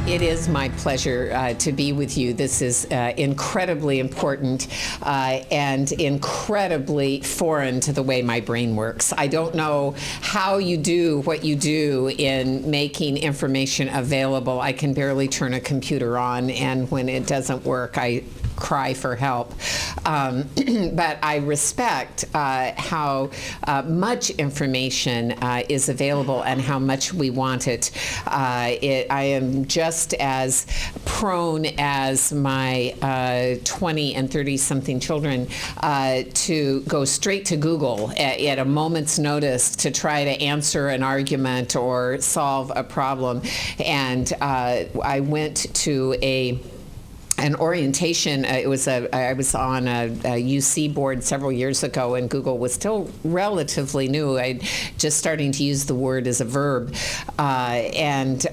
It is my pleasure to be with you. This is incredibly important and incredibly foreign to the way my brain works. I don't know how you do what you do in making information available. I can barely turn a computer on, and when it doesn't work, I cry for help. But I respect how much information is available and how much we want it. I am just as prone as my 20 and 30-something children to go straight to Google at a moment's notice to try to answer an argument or solve a problem. And I went to an orientation. I was on a UC board several years ago, and Google was still relatively new. I just starting to use the word as a verb, and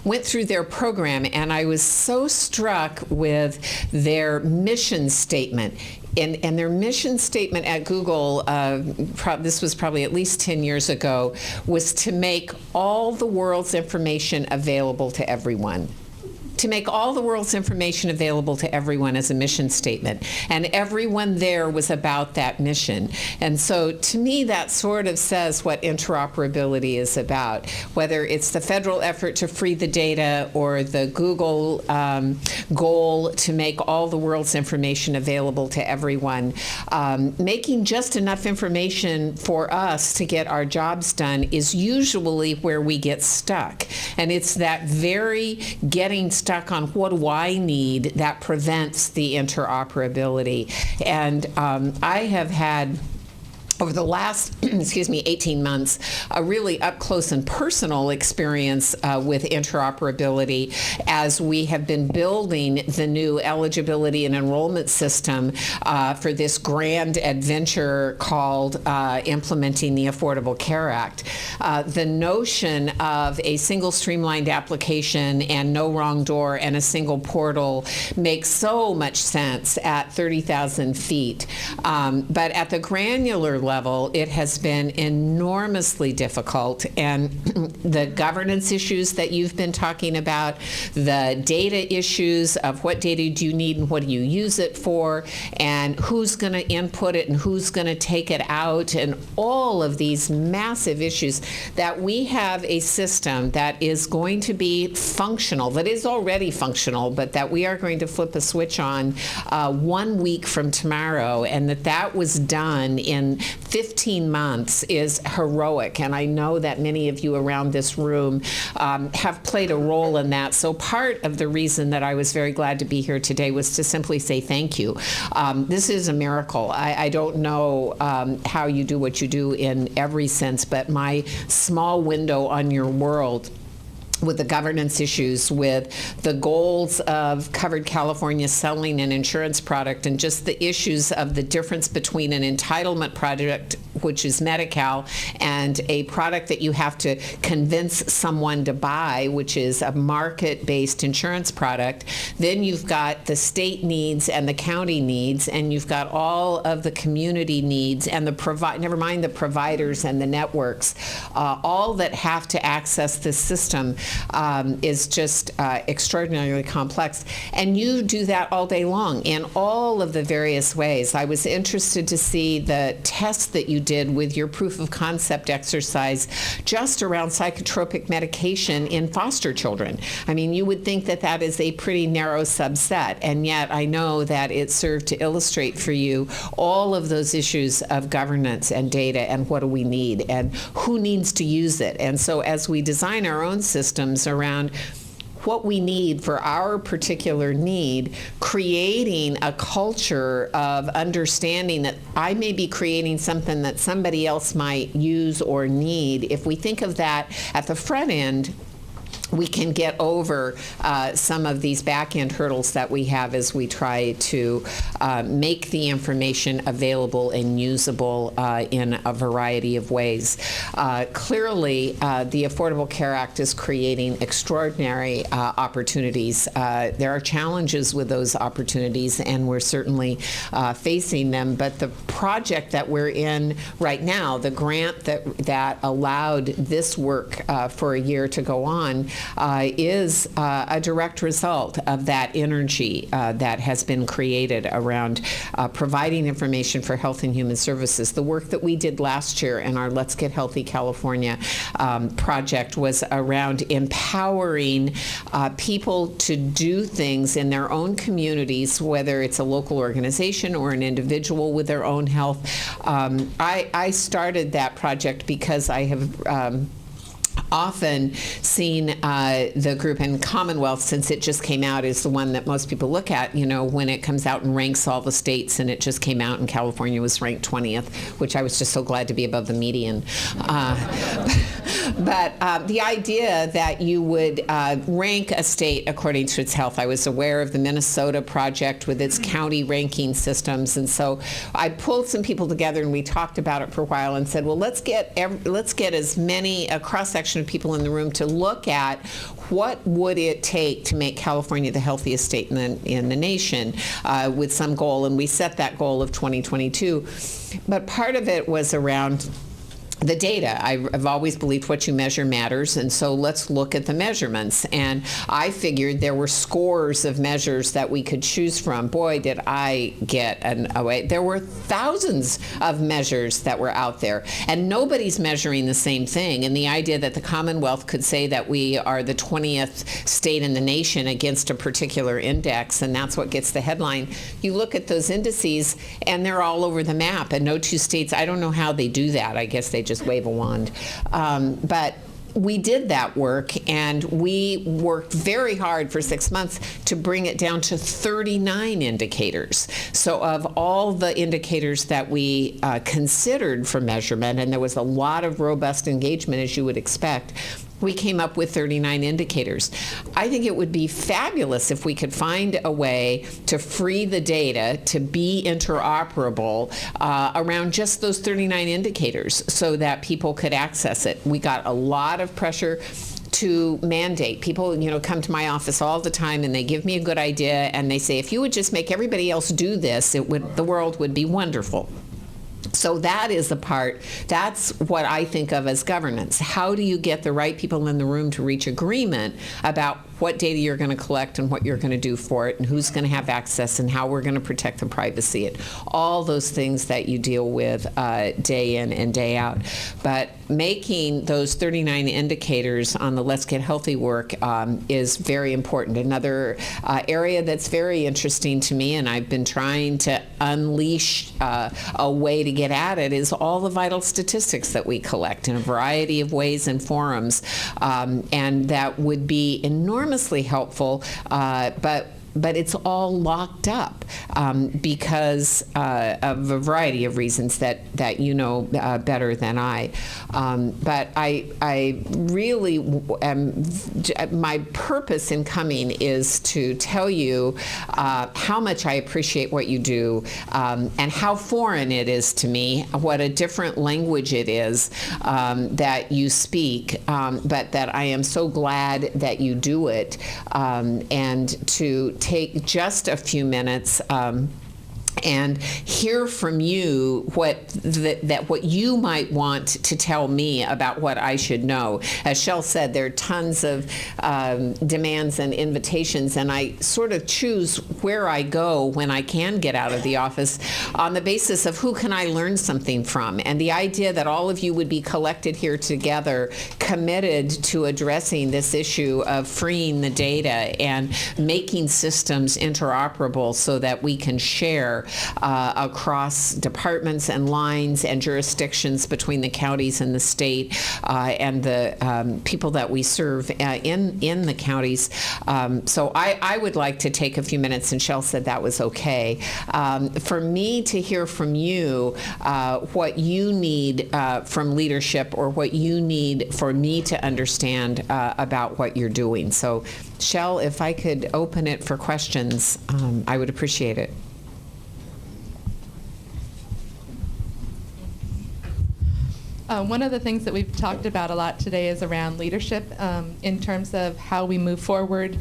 went through their program, and I was so struck with their mission statement. And their mission statement at Google, this was probably at least 10 years ago, was to make all the world's information available to everyone. To make all the world's information available to everyone as a mission statement. And everyone there was about that mission. And so to me, that sort of says what interoperability is about. Whether it's the federal effort to free the data or the Google goal to make all the world's information available to everyone, making just enough information for us to get our jobs done is usually where we get stuck. And it's that very getting stuck on what do I need that prevents the interoperability. And I have had, over the last, 18 months, a really up-close and personal experience with interoperability as we have been building the new eligibility and enrollment system for this grand adventure called implementing the Affordable Care Act. The notion of a single streamlined application and no wrong door and a single portal makes so much sense at 30,000 feet. But at the granular level, it has been enormously difficult, and the governance issues that you've been talking about, the data issues of what data do you need and what do you use it for, and who's going to input it and who's going to take it out, and all of these massive issues, that we have a system that is going to be functional, that is already functional, but that we are going to flip a switch on 1 week from tomorrow, and that was done in 15 months is heroic, and I know that many of you around this room have played a role in that. So part of the reason that I was very glad to be here today was to simply say thank you. This is a miracle. I don't know how you do what you do in every sense, but my small window on your world with the governance issues, with the goals of Covered California selling an insurance product, and just the issues of the difference between an entitlement product, which is Medi-Cal, and a product that you have to convince someone to buy, which is a market-based insurance product. Then you've got the state needs and the county needs, and you've got all of the community needs and never mind the providers and the networks, all that have to access this system. Is just extraordinarily complex. And you do that all day long in all of the various ways. I was interested to see the test that you did with your proof of concept exercise just around psychotropic medication in foster children. I mean, you would think that that is a pretty narrow subset, and yet I know that it served to illustrate for you all of those issues of governance and data and what do we need and who needs to use it. And so as we design our own systems around what we need for our particular need, creating a culture of understanding that I may be creating something that somebody else might use or need. If we think of that at the front end, we can get over some of these back-end hurdles that we have as we try to make the information available and usable in a variety of ways. Clearly, the Affordable Care Act is creating extraordinary opportunities. There are challenges with those opportunities, and we're certainly facing them, but the project that we're in right now, the grant that allowed this work for a year to go on, is a direct result of that energy that has been created around providing information for health and human services. The work that we did last year in our Let's Get Healthy California project was around empowering people to do things in their own communities, whether it's a local organization or an individual with their own health. I started that project because I have often seen the group in Commonwealth, since it just came out, is the one that most people look at, when it comes out and ranks all the states, and it just came out and California was ranked 20th, which I was just so glad to be above the median. But the idea that you would rank a state according to its health. I was aware of the Minnesota project with its county ranking systems, and so I pulled some people together and we talked about it for a while and said, well, let's get as many, a cross-section of people in the room to look at what would it take to make California the healthiest state in the nation with some goal, and we set that goal of 2022. But part of it was around the data. I've always believed what you measure matters, and so let's look at the measurements. And I figured there were scores of measures that we could choose from. Boy, did I get away. There were thousands of measures that were out there, and nobody's measuring the same thing. And the idea that the Commonwealth could say that we are the 20th state in the nation against a particular index, and that's what gets the headline. You look at those indices, and they're all over the map, and no two states, I don't know how they do that. I guess they just wave a wand. But we did that work, and we worked very hard for 6 months to bring it down to 39 indicators. So of all the indicators that we considered for measurement, and there was a lot of robust engagement, as you would expect, we came up with 39 indicators. I think it would be fabulous if we could find a way to free the data to be interoperable around just those 39 indicators so that people could access it. We got a lot of pressure to mandate. People, come to my office all the time and they give me a good idea and they say, if you would just make everybody else do this, the world would be wonderful. So that is the part, that's what I think of as governance. How do you get the right people in the room to reach agreement about what data you're going to collect and what you're going to do for it and who's going to have access and how we're going to protect the privacy and all those things that you deal with day in and day out. But making those 39 indicators on the Let's Get Healthy work is very important. Another area that's very interesting to me, and I've been trying to unleash a way to get at it, is all the vital statistics that we collect in a variety of ways and forums, and that would be enormously helpful, but it's all locked up because of a variety of reasons that you know better than I. But I really my purpose in coming is to tell you how much I appreciate what you do and how foreign it is to me, what a different language it is that you speak, but that I am so glad that you do it, and to take just a few minutes and hear from you what you might want to tell me about what I should know. As Shel said, there are tons of demands and invitations, and I sort of choose where I go when I can get out of the office on the basis of who can I learn something from. And the idea that all of you would be collected here together, committed to addressing this issue of freeing the data and making systems interoperable so that we can share across departments and lines and jurisdictions between the counties and the state and the people that we serve in the counties. So I would like to take a few minutes, and Shel said that was okay, for me to hear from you what you need from leadership or what you need for me to understand about what you're doing. So Shel, if I could open it for questions, I would appreciate it. One of the things that we've talked about a lot today is around leadership in terms of how we move forward.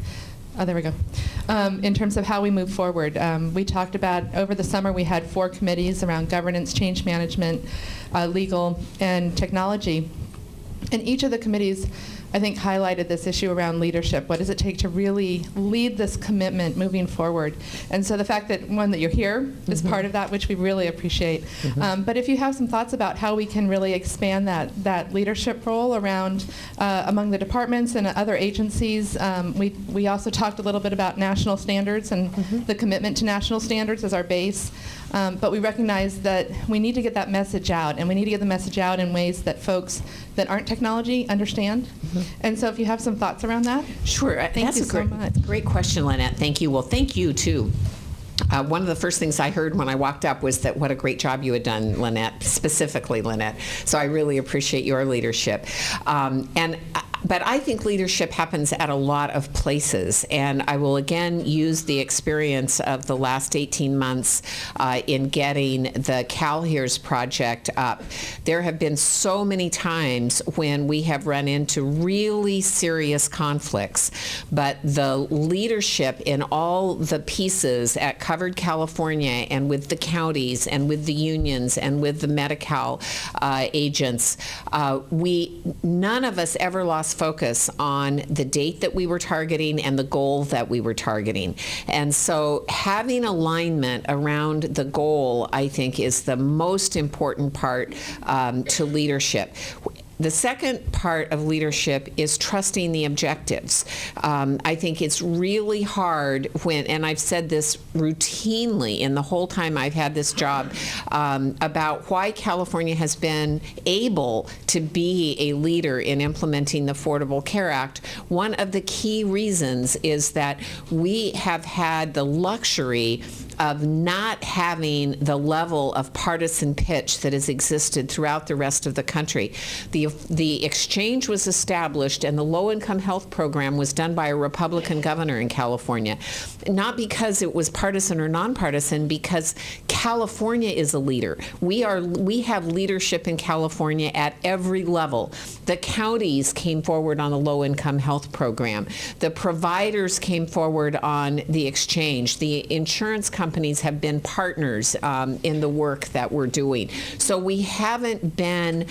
Oh, there we go. In terms of how we move forward, we talked about over the summer we had 4 committees around governance, change management, legal, and technology. And each of the committees I think, highlighted this issue around leadership. What does it take to really lead this commitment moving forward? And so the fact that, one, that you're here is part of that, which we really appreciate. But if you have some thoughts about how we can really expand that leadership role around among the departments and other agencies, we also talked a little bit about national standards and the commitment to national standards as our base. But we recognize that we need to get that message out, and we need to get the message out in ways that folks that aren't technology understand. And so if you have some thoughts around that. Sure. Thank you so much. Great question, Lynette. Thank you. Well, thank you, too. One of the first things I heard when I walked up was that what a great job you had done, Lynette, specifically Lynette. So I really appreciate your leadership. But I think leadership happens at a lot of places, and I will again use the experience of the last 18 months in getting the Cal Hears project up. There have been so many times when we have run into really serious conflicts, but the leadership in all the pieces at Covered California and with the counties and with the unions and with the Medi-Cal agents, none of us ever lost focus on the date that we were targeting and the goal that we were targeting. And so having alignment around the goal, I think, is the most important part to leadership. The second part of leadership is trusting the objectives. I think it's really hard when, and I've said this routinely in the whole time I've had this job, about why California has been able to be a leader in implementing the Affordable Care Act. One of the key reasons is that we have had the luxury of not having the level of partisan pitch that has existed throughout the rest of the country. The exchange was established, and the low-income health program was done by a Republican governor in California, not because it was partisan or nonpartisan, because California is a leader. We have leadership in California at every level. The counties came forward on the low-income health program. The providers came forward on the exchange. The insurance companies have been partners in the work that we're doing. So we haven't been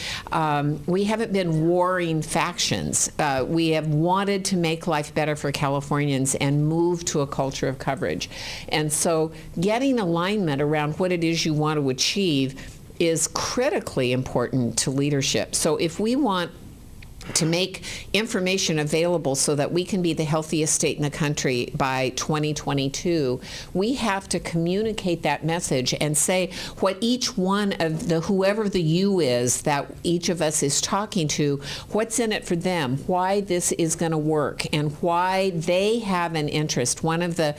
warring factions. We have wanted to make life better for Californians and move to a culture of coverage. And so getting alignment around what it is you want to achieve is critically important to leadership. So if we want to make information available so that we can be the healthiest state in the country by 2022, we have to communicate that message and say what each one of whoever the you is that each of us is talking to, what's in it for them, why this is going to work, and why they have an interest. One of the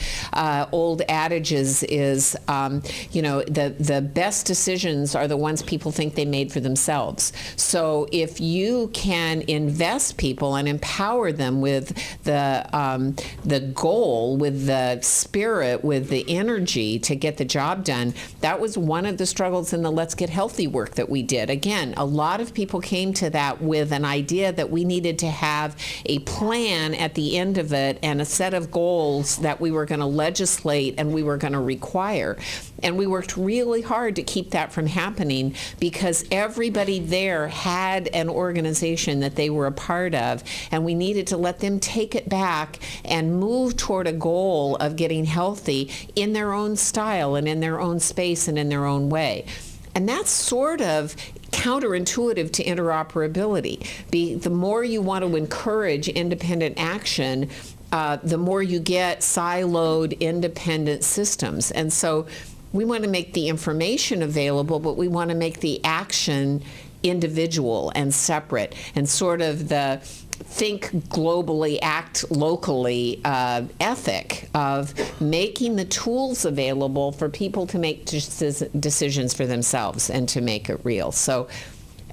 old adages is, the best decisions are the ones people think they made for themselves. So if you can invest people and empower them with the goal, with the spirit, with the energy to get the job done. That was one of the struggles in the Let's Get Healthy work that we did. Again, a lot of people came to that with an idea that we needed to have a plan at the end of it and a set of goals that we were going to legislate and we were going to require. And we worked really hard to keep that from happening because everybody there had an organization that they were a part of, and we needed to let them take it back and move toward a goal of getting healthy in their own style and in their own space and in their own way. And that's sort of counterintuitive to interoperability. The more you want to encourage independent action, the more you get siloed independent systems. And so we want to make the information available, but we want to make the action individual and separate, and sort of the think globally, act locally ethic of making the tools available for people to make decisions for themselves and to make it real. So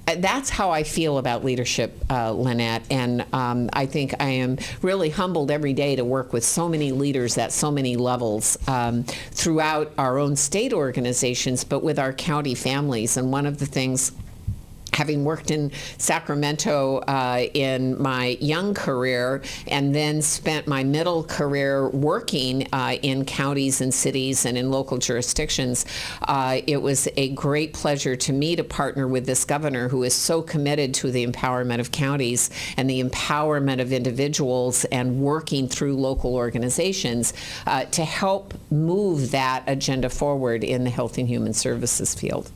that's how I feel about leadership, Lynette, and I think I am really humbled every day to work with so many leaders at so many levels throughout our own state organizations, but with our county families. And one of the things having worked in Sacramento in my young career and then spent my middle career working in counties and cities and in local jurisdictions, it was a great pleasure to me to partner with this governor who is so committed to the empowerment of counties and the empowerment of individuals and working through local organizations to help move that agenda forward in the health and human services field.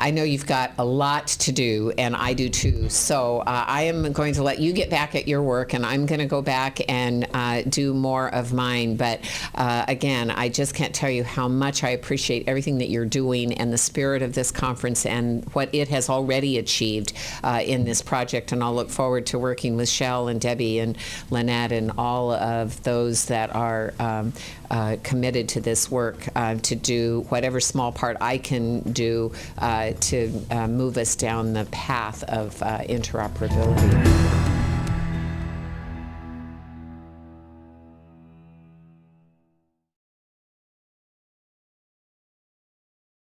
I know you've got a lot to do, and I do too. So I am going to let you get back at your work, and I'm going to go back and do more of mine. But again, I just can't tell you how much I appreciate everything that you're doing and the spirit of this conference and what it has already achieved in this project. And I'll look forward to working with Shell and Debbie and Lynette and all of those that are committed to this work to do whatever small part I can do to move us down the path of interoperability.